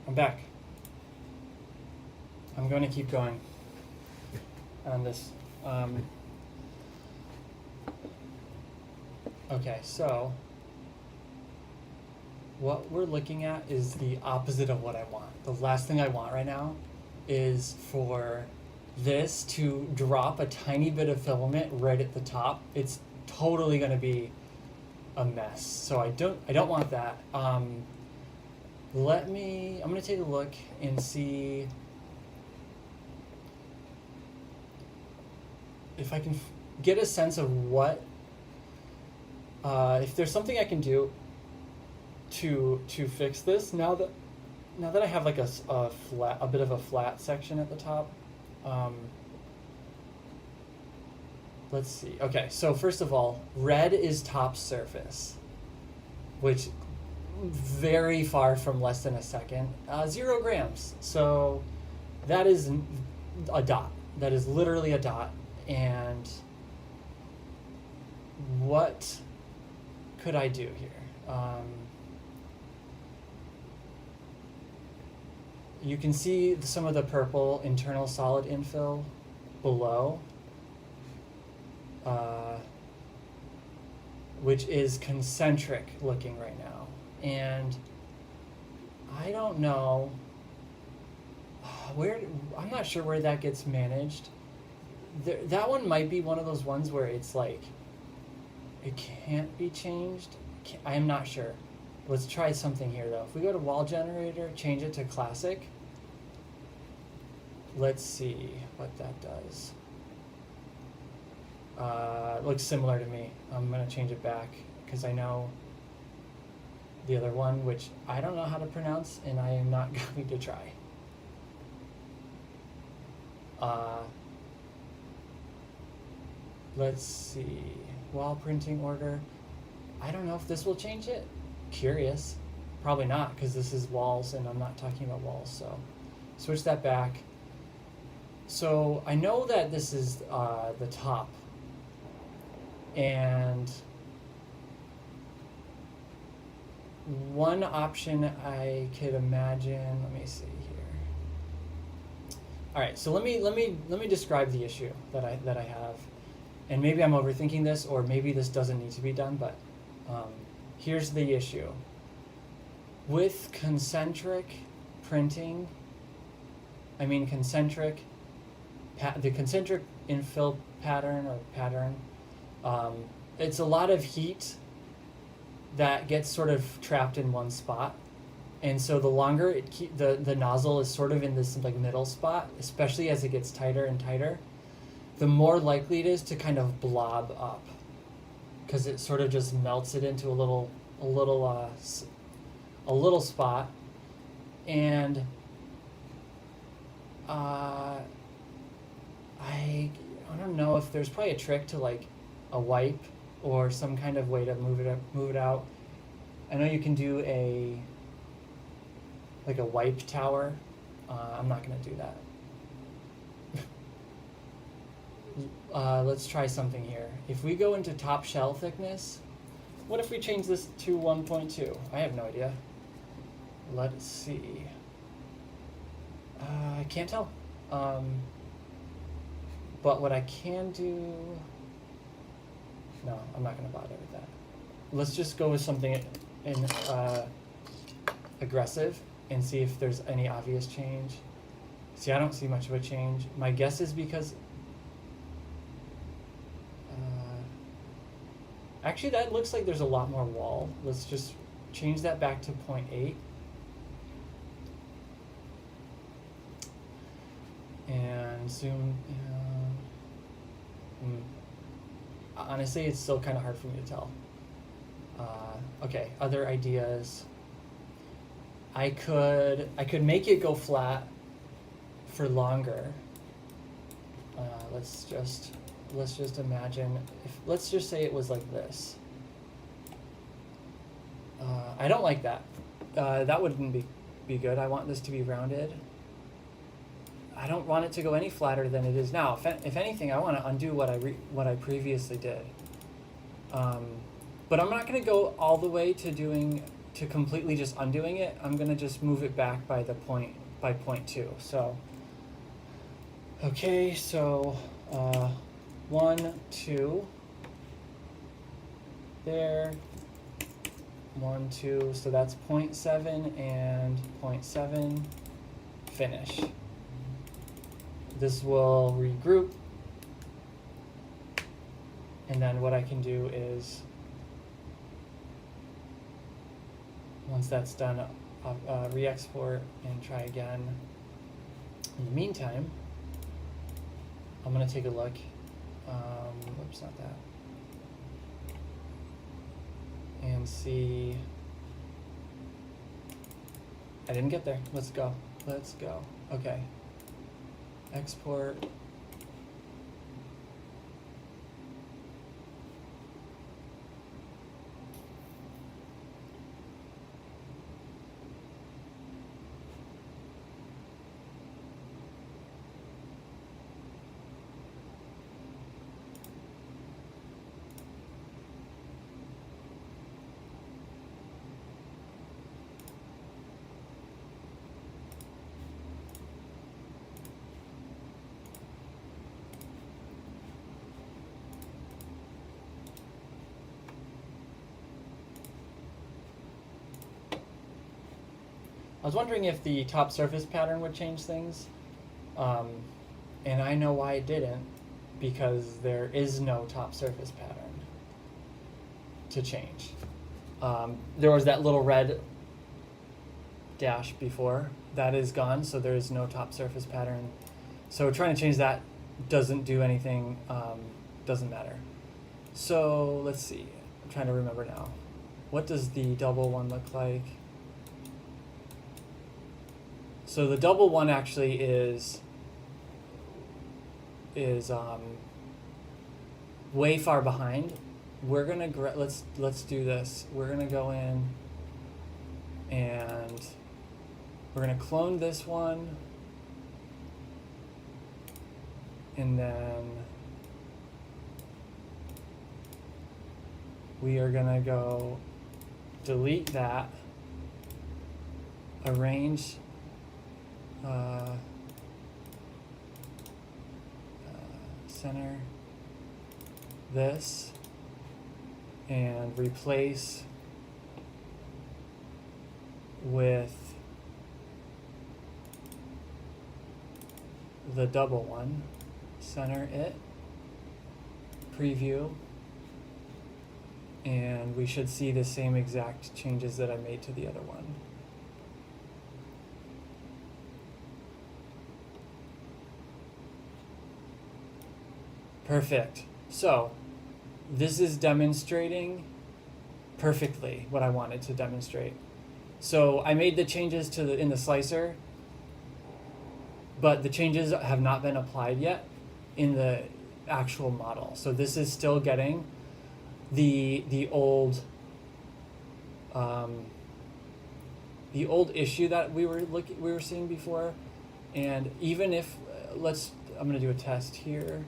I'm back. I'm going to keep going on this. Okay, so what we're looking at is the opposite of what I want. The last thing I want right now is for this to drop a tiny bit of filament right at the top. It's totally going to be a mess. So I don't want that. I'm going to take a look and see if I can get a sense of what, if there's something I can do to fix this now that I have like a bit of a flat section at the top. Let's see. Okay, so first of all, red is top surface, which very far from less than a second. 0 grams. So that is a dot. That is literally a dot. And what could I do here? You can see some of the purple internal solid infill below, which is concentric looking right now. And I don't know I'm not sure where that gets managed. That one might be one of those ones where it's like, it can't be changed. I am not sure. Let's try something here though. If we go to wall generator, change it to classic. Let's see what that does. It looks similar to me. I'm gonna change it back because I know the other one, which I don't know how to pronounce, and I am not going to try. Let's see, wall printing order. I don't know if this will change it. Curious. Probably not, because this is walls and I'm not talking about walls, so switch that back. So I know that this is the top, and one option I could imagine, let me see here. All right, so let me describe the issue that I have. And maybe I'm overthinking this, or maybe this doesn't need to be done, but here's the issue. With concentric printing, the concentric infill pattern, it's a lot of heat that gets sort of trapped in one spot. And so the longer the nozzle is sort of in this like middle spot, especially as it gets tighter and tighter, the more likely it is to kind of blob up, because it sort of just melts it into a little spot. And I don't know if there's probably a trick to like a wipe or some kind of way to move it out. I know you can do a wipe tower. I'm not gonna do that. Let's try something here. If we go into top shell thickness, what if we change this to 1.2? I have no idea. Let's see. I can't tell. But what I can do... No, I'm not going to bother with that. Let's just go with something aggressive and see if there's any obvious change. See, I don't see much of a change. My guess is because... actually, that looks like there's a lot more wall. Let's just change that back to 0.8. And zoom. Honestly, it's still kind of hard for me to tell. Okay, other ideas. I could make it go flat for longer. Let's just imagine, let's just say it was like this. I don't like that. That wouldn't be good. I want this to be rounded. I don't want it to go any flatter than it is now. If anything, I want to undo what I previously did. But I'm not going to go all the way to doing to completely just undoing it, I'm gonna just move it back by the point, by 0.2. So, okay, so 1, 2, there, 1, 2, so that's 0.7 and 0.7, finish. This will regroup, and then what I can do is, once that's done, re-export and try again. In the meantime, I'm gonna take a look. Oops, not that. And see. I didn't get there. Let's go. Let's go. Okay. Export. I was wondering if the top surface pattern would change things, and I know why it didn't, because there is no top surface pattern to change. There was that little red dash before, that is gone, so there is no top surface pattern. So trying to change that doesn't do anything, doesn't matter. So let's see, I'm trying to remember now. What does the double one look like? So the double one actually is way far behind. We're gonna let's do this. We're gonna go in and we're gonna clone this one, and then we are gonna go delete that, arrange center this, and replace with the double one, center it, preview, and we should see the same exact changes that I made to the other one. Perfect. So this is demonstrating perfectly what I wanted to demonstrate. So I made the changes to in the slicer, but the changes have not been applied yet in the actual model. So this is still getting the old issue that we were seeing before, and even if I'm going to do a test here.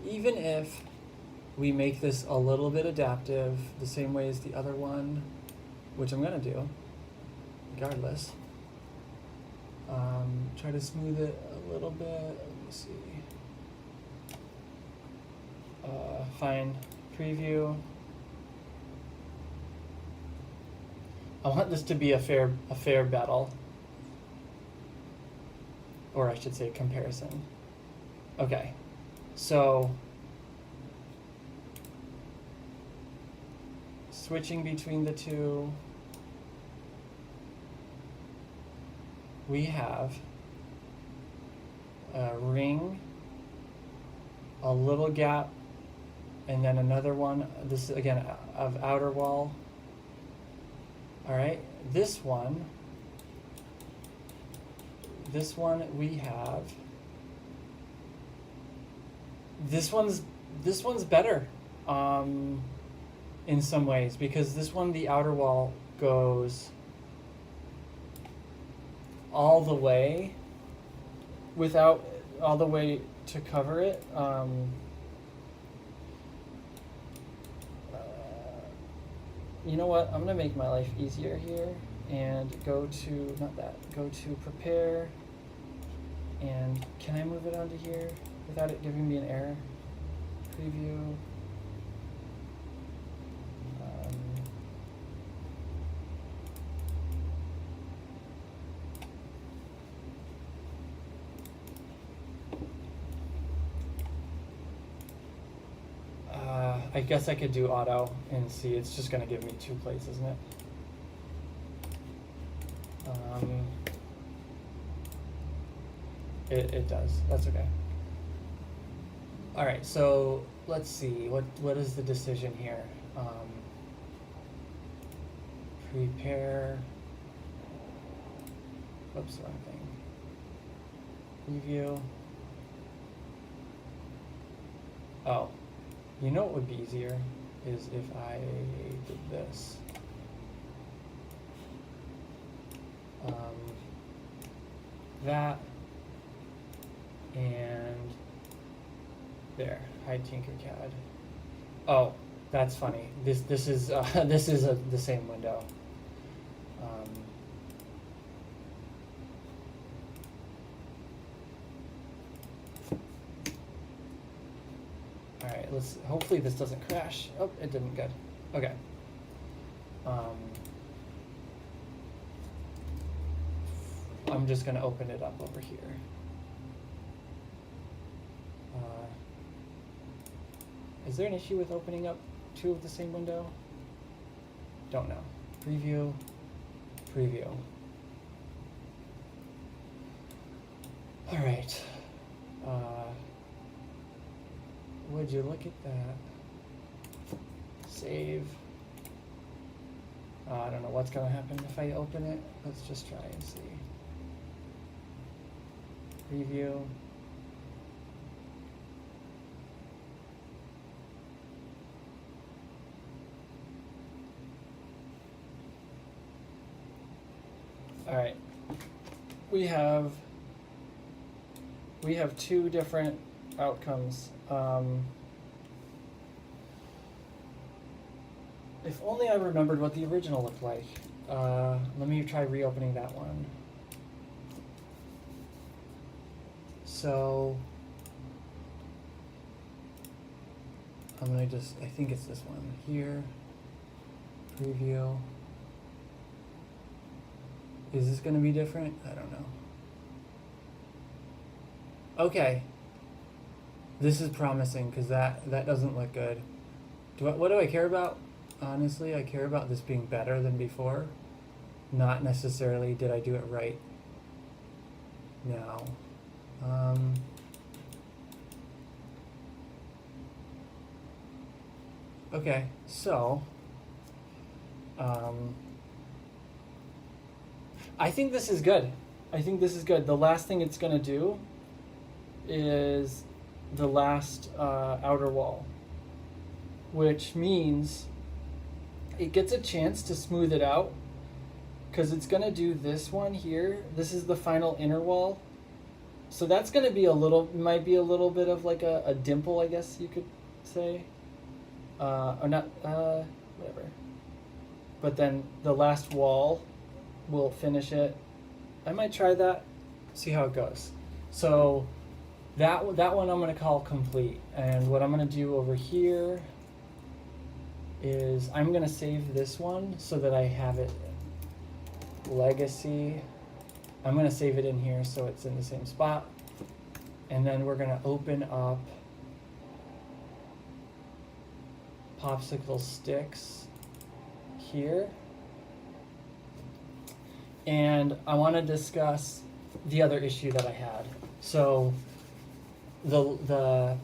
Even if we make this a little bit adaptive, the same way as the other one, which I'm going to do, regardless, try to smooth it a little bit. Let me see. Find preview. I want this to be a fair battle, or I should say comparison. Okay. So, switching between the two, we have a ring, a little gap, and then another one. This is again of outer wall. All right, this one we have. This one's better in some ways, because this one, the outer wall goes all the way without all the way to cover it. you know what? I'm gonna make my life easier here and go to, not that, go to prepare, and can I move it onto here without it giving me an error? Preview. I guess I could do auto and see. It's just going to give me 2 plays, isn't it? It does. That's okay. All right, so let's see. What is the decision here? Prepare. Whoops, wrong thing. Preview. Oh. You know what would be easier is if I did this. That and there. Hide Tinkercad. Oh, that's funny. This is this is the same window. All right, let's. Hopefully this doesn't crash. Oh, it didn't. Good. Okay. I'm just gonna open it up over here. Is there an issue with opening up 2 of the same window? Don't know. Preview. Preview. All right. Would you look at that? Save. I don't know what's going to happen if I open it. Let's just try and see. Preview. All right. We have 2 different outcomes. If only I remembered what the original looked like. Let me try reopening that one. So I'm gonna I think it's this one here. Preview. Is this gonna be different? I don't know. Okay. This is promising because that doesn't look good. What do I care about? Honestly, I care about this being better than before. Not necessarily did I do it right now. Okay, so I think this is good. I think this is good. The last thing it's gonna do is the last outer wall, which means it gets a chance to smooth it out because it's going to do this one here. This is the final inner wall. So that's going to be might be a little bit of like a dimple, I guess you could say. Or not, whatever. But then the last wall will finish it. I might try that, see how it goes. So that one I'm going to call complete. And what I'm going to do over here is I'm going to save this one so that I have it legacy. I'm going to save it in here so it's in the same spot. And then we're going to open up Popsicle sticks here. And I want to discuss the other issue that I had. So the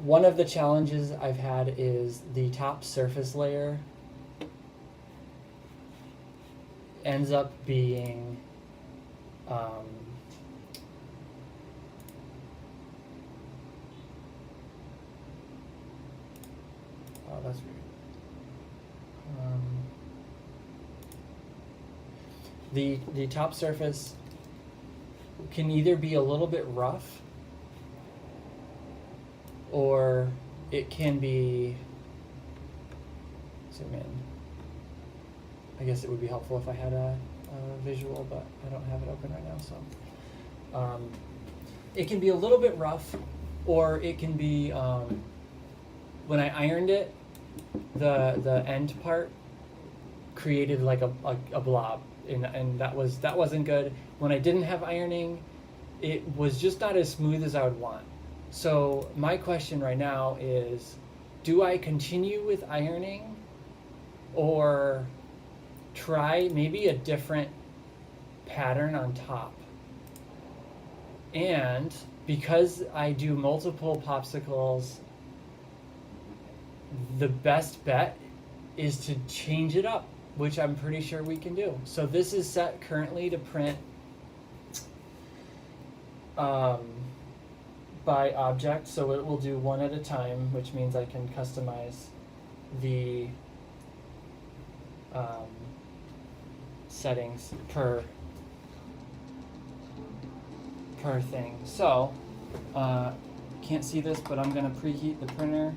one of the challenges I've had is the top surface layer ends up being oh, that's weird. The top surface can either be a little bit rough or it can be zoom in. I guess it would be helpful if I had a visual, but I don't have it open right now, so. It can be a little bit rough, or it can be, when I ironed it, the end part created like a blob, and that wasn't good. When I didn't have ironing, it was just not as smooth as I would want. So my question right now is, do I continue with ironing, or try maybe a different pattern on top? And because I do multiple popsicles, the best bet is to change it up, which I'm pretty sure we can do. So this is set currently to print by object, so it will do one at a time, which means I can customize the settings per thing. So can't see this, but I'm gonna preheat the printer,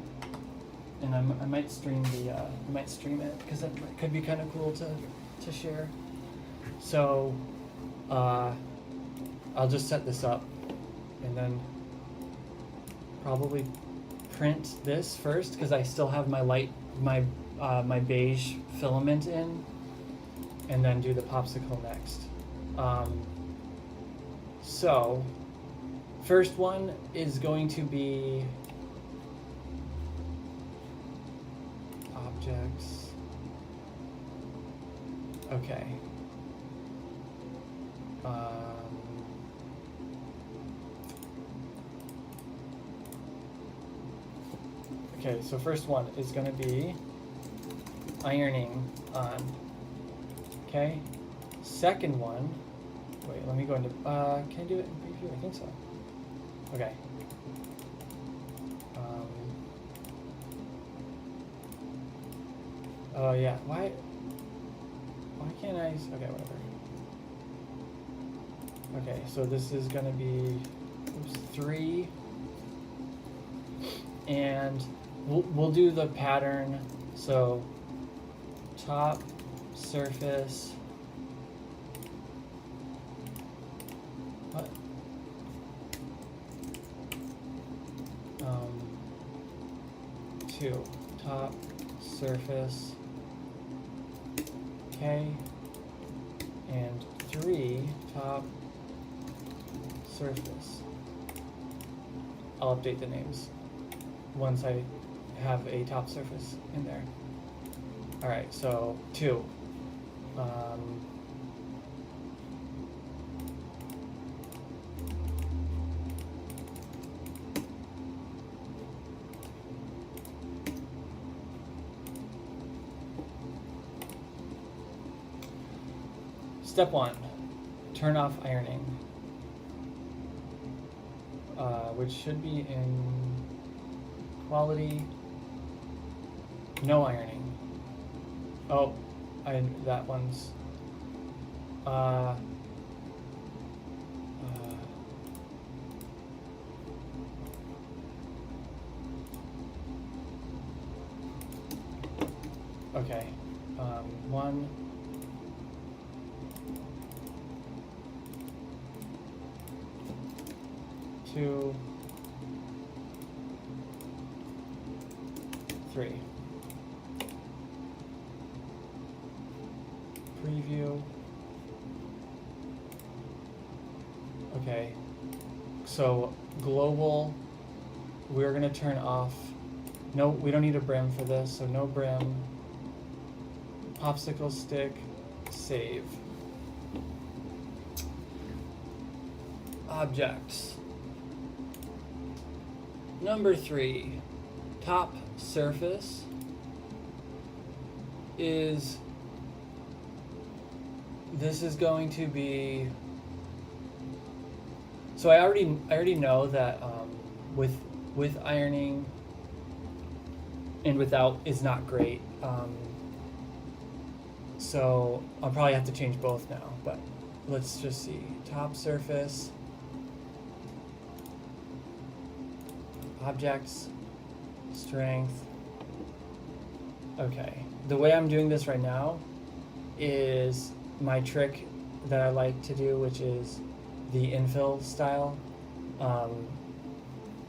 and I might stream it because that could be kind of cool to share. So I'll just set this up, and then probably print this first because I still have my beige filament in, and then do the popsicle next. So first one is going to be objects. Okay. Okay, so first one is going to be ironing on. Okay. Second one, wait, let me go into, can I do it in preview? I think so. Okay. Oh yeah, why can't I, okay, whatever. Okay, so this is gonna be, 3, and we'll do the pattern. So top surface, what? 2, top surface, okay, and 3, top surface. I'll update the names once I have a top surface in there. All right, so 2. Step 1, turn off ironing, which should be in quality, no ironing. Oh, that one's, okay, 1, 2, 3. Preview. Okay, so global, we're gonna turn off. No, we don't need a brim for this, so no brim. Popsicle stick, save. Objects. Number 3, top surface is, this is going to be, so I already know that with ironing and without is not great. So I'll probably have to change both now, but let's just see. Top surface, objects, strength, Okay, the way I'm doing this right now is my trick that I like to do, which is the infill style.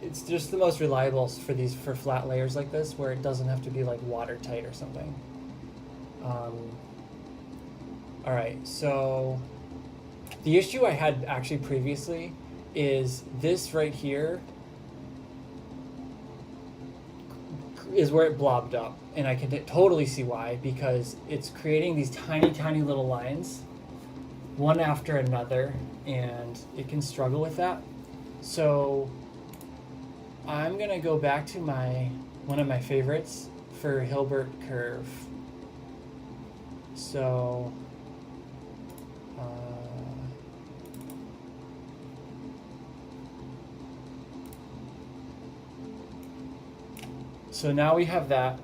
It's just the most reliable for flat layers like this, where it doesn't have to be like watertight or something. All right, so the issue I had actually previously is this right here is where it blobbed up, and I can totally see why, because it's creating these tiny, tiny little lines, one after another, and it can struggle with that. So I'm gonna go back to one of my favorites for Hilbert curve. So so now we have that.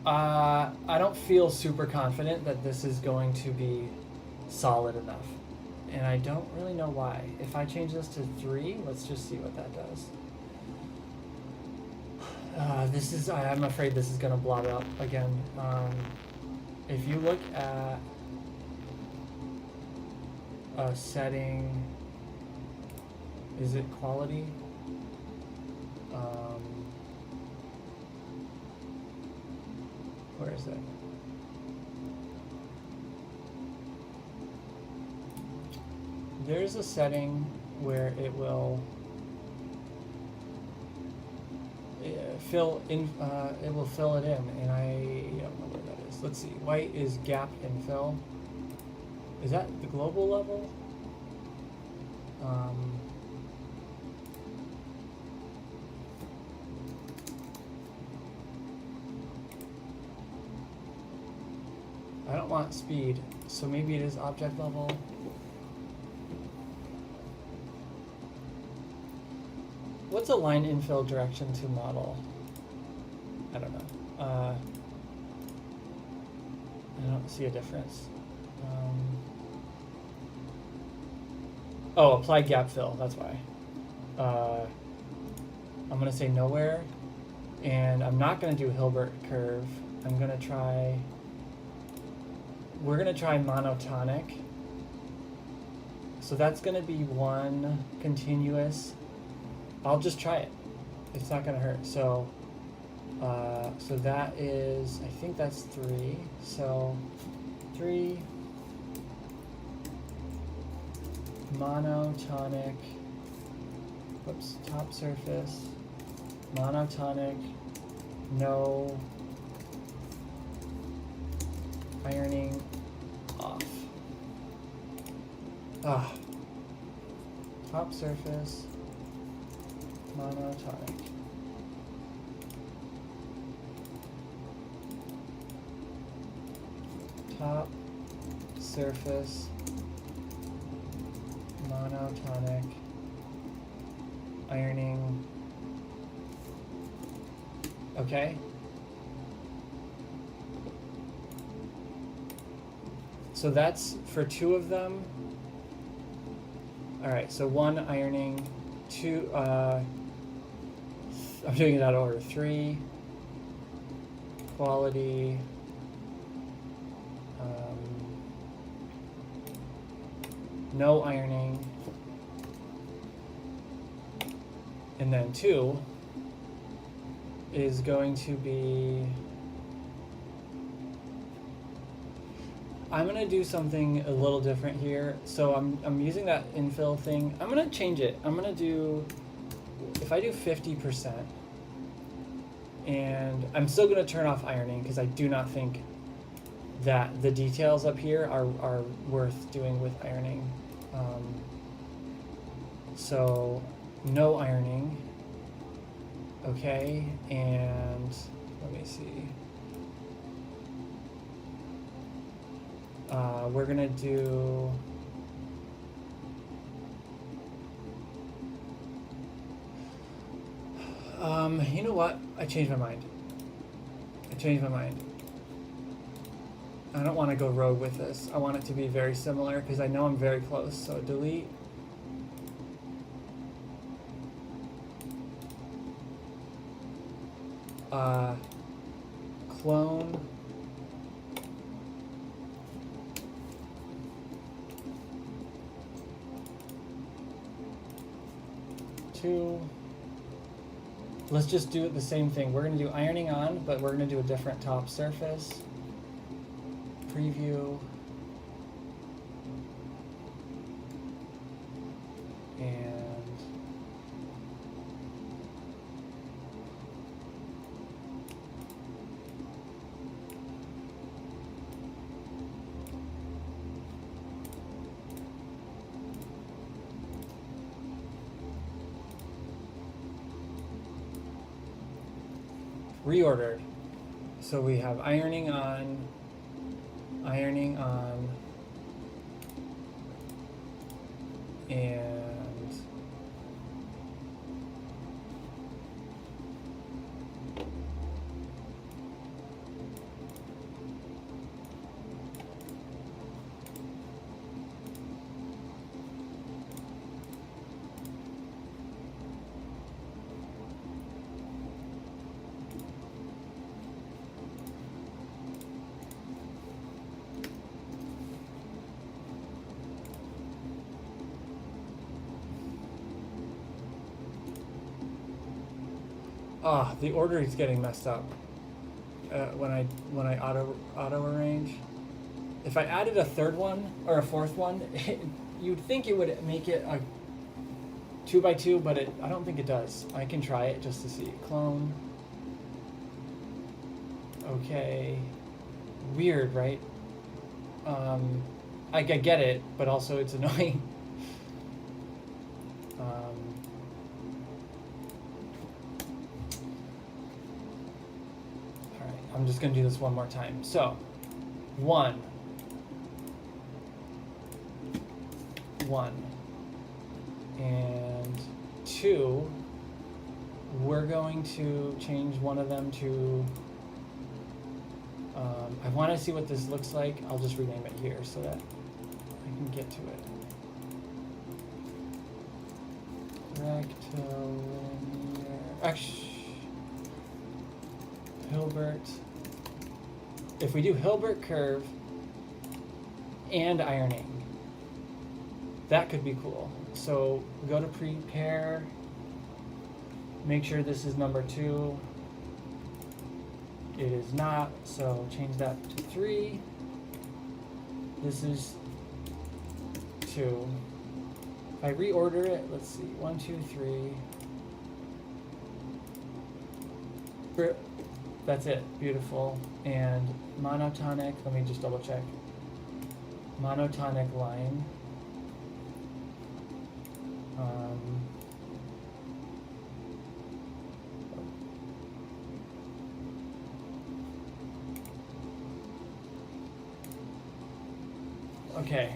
I don't feel super confident that this is going to be solid enough, and I don't really know why. If I change this to 3, let's just see what that does. I'm afraid this is gonna blob up again. If you look at a setting, is it quality? Where is it? There's a setting where it will fill in. It will fill it in, and I don't know where that is. Let's see. White is gap infill. Is that the global level? I don't want speed, so maybe it is object level. What's a line infill direction to model? I don't know. I don't see a difference. Oh, apply gap fill, that's why. I'm gonna say nowhere, and I'm not gonna do Hilbert curve. We're gonna try monotonic. So that's gonna be one continuous. I'll just try it. It's not gonna hurt. So that is, I think that's 3. So 3 monotonic. Whoops, top surface. Monotonic. No ironing off. Top surface. Monotonic. Top surface monotonic ironing. Okay. So that's for 2 of them. All right, so 1 ironing, 2, I'm doing it out of order. 3, quality, no ironing, and then 2 is going to be, I'm gonna do something a little different here. So I'm using that infill thing. I'm gonna change it. I'm gonna do, if I do 50%, and I'm still gonna turn off ironing because I do not think that the details up here are worth doing with ironing. So no ironing. Okay, and let me see. We're gonna do, you know what? I changed my mind. I don't want to go rogue with this. I want it to be very similar because I know I'm very close. So delete. clone two. Let's just do it the same thing. We're going to do ironing on, but we're going to do a different top surface. Preview. And reordered. So we have ironing on, and the order is getting messed up when I auto arrange. If I added a third one or a fourth one, you'd think it would make it a 2x2, but I don't think it does. I can try it just to see. Clone. Okay. Weird, right? I get it, but also it's annoying. I'm just going to do this one more time. So, 1, and 2, we're going to change one of them to, I want to see what this looks like. I'll just rename it here so that I can get to it. Rectilinear, Hilbert. If we do Hilbert curve and ironing, that could be cool. So we go to prepare, make sure this is number 2. It is not, so change that to 3. This is 2. If I reorder it, let's see, 1, 2, 3. That's it, beautiful. And monotonic, let me just double check. Monotonic line. Okay,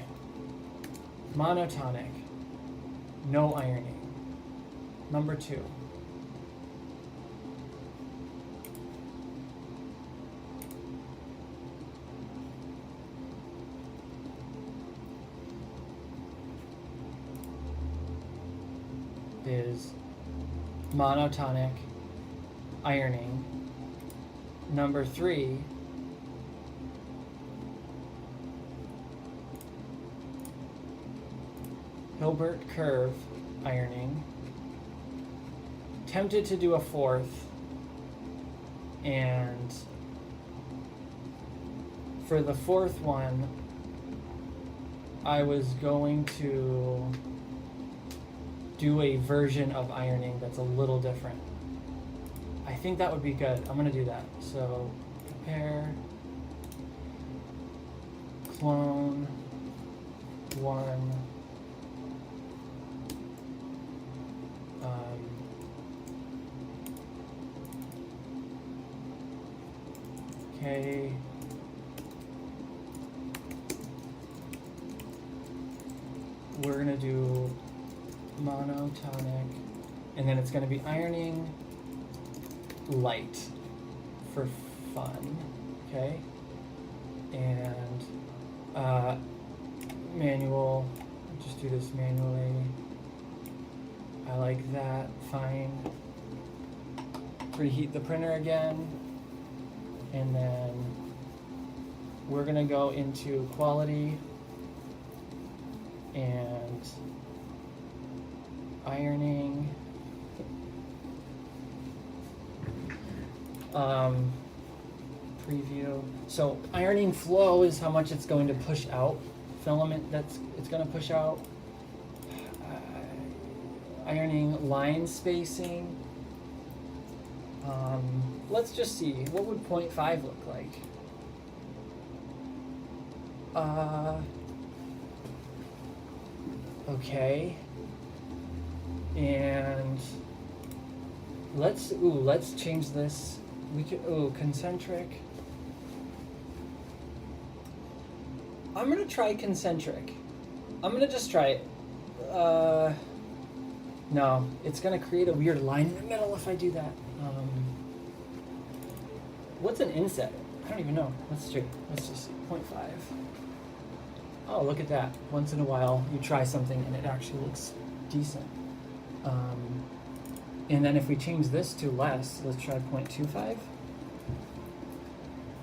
monotonic, no ironing. Number 2. Is monotonic ironing. Number 3, Hilbert curve ironing. Tempted to do a 4th, and for the 4th one, I was going to do a version of ironing that's a little different. I think that would be good. I'm gonna do that. So prepare, clone 1, okay. We're gonna do monotonic, and then it's going to be ironing light for fun, okay? And manual, just do this manually. I like that, fine. preheat the printer again, and then we're gonna go into quality and ironing. Preview. So ironing flow is how much it's going to push out, filament it's going to push out. Ironing line spacing. Let's just see, what would 0.5 look like? Okay. And let's change this. We could, concentric. I'm gonna try concentric. I'm gonna just try it. No, it's gonna create a weird line in the middle if I do that. What's an inset? I don't even know. Let's just see, 0.5. Oh, look at that. Once in a while, you try something and it actually looks decent. And then if we change this to less, let's try 0.25.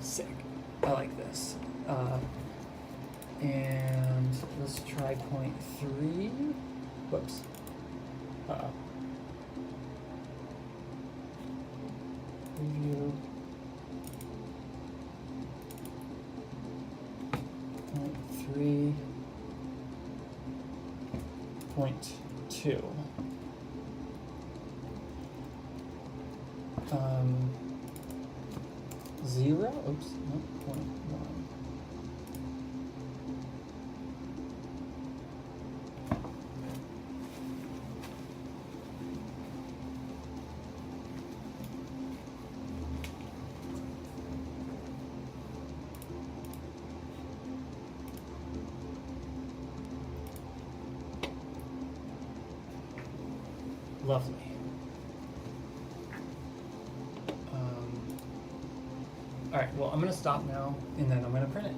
Sick. I like this. And let's try 0.3. Whoops. Preview. 0.3. 0.2. 0. Oops. No, 0.1. Lovely. All right, well, I'm going to stop now, and then I'm going to print it.